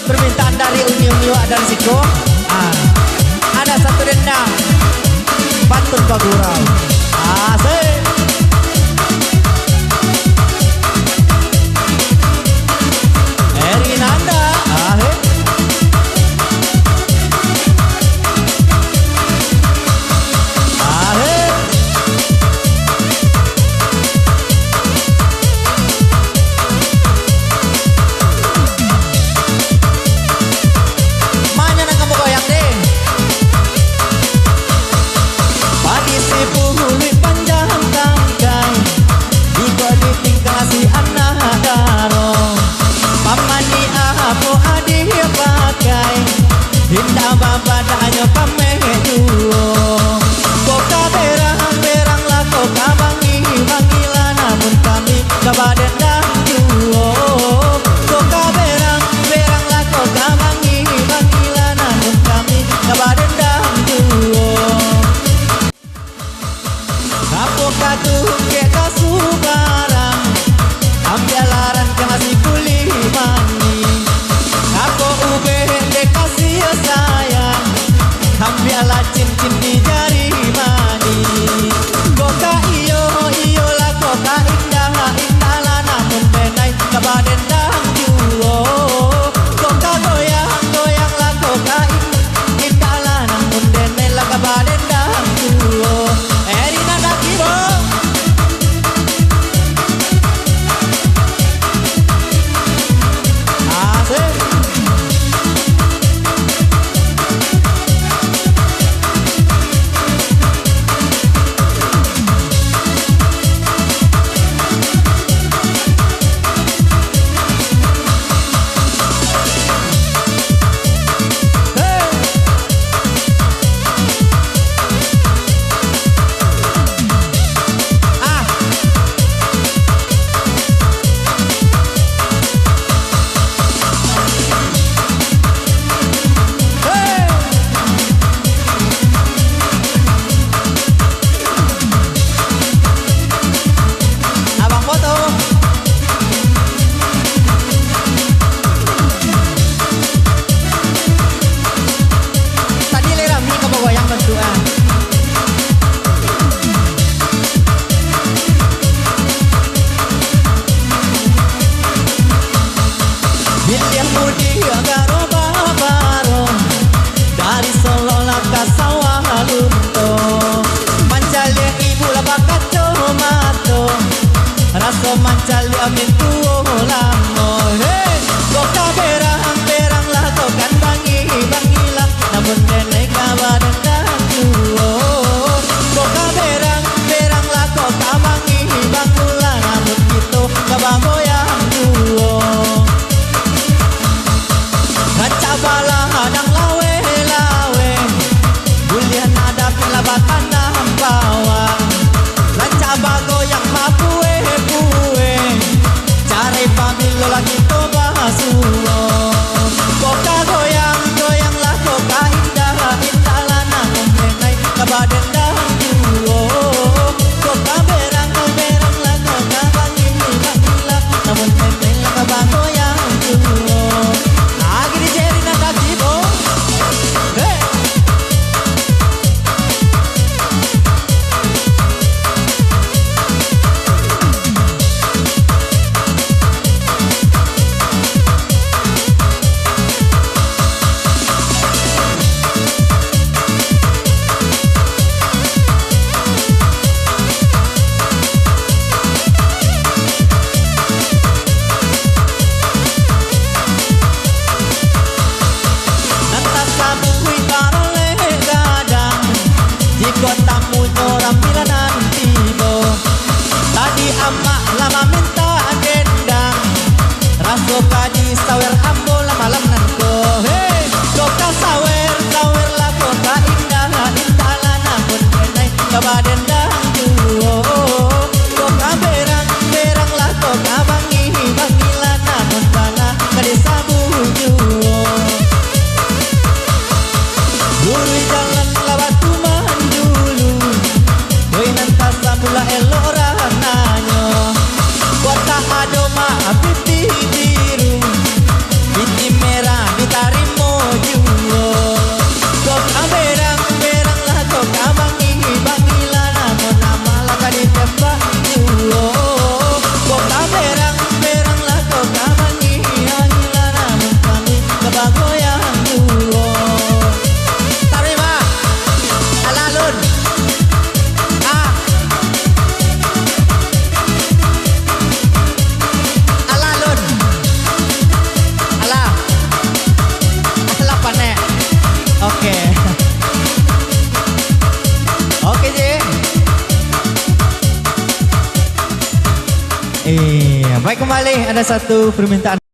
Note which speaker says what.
Speaker 1: permintaan dari Uni Wak dan Siko. Ada satu dendang pantun Pak Gurau. Asik. Erinanda. Asik. Hinda babadanya pamejuo Koka berang lah koka bangilah namun kami kabaden juo Koka berang lah koka bangilah namun kami kabaden juo Kapoka tuke kasubarang ambialaran kasih kuli mani Kapo ube kasih sayang ambialah cincin di jari mani Koka iyo lah koka indah lah namun benai kabaden juo Koka goyang lah koka indah lah namun benai lah kabaden juo Erina Dakibo asik. Rasa mancal amin tuo lamo hey Koka berang lah kokan bangilah namun nenek kabaden juo Koka berang lah koka bangilah namun gitu kabagoyang juo Racabalah hadang lawe bulian ada pelabatan nampawang Racabago yang mapue cari pamilo lagi to bahasuo Koka goyang lah koka indah lah namun benai kabaden juo Koka berang lah koka bangilah namun benai lah kabagoyang juo Lagi di jeri nanda kembali ada satu permintaan.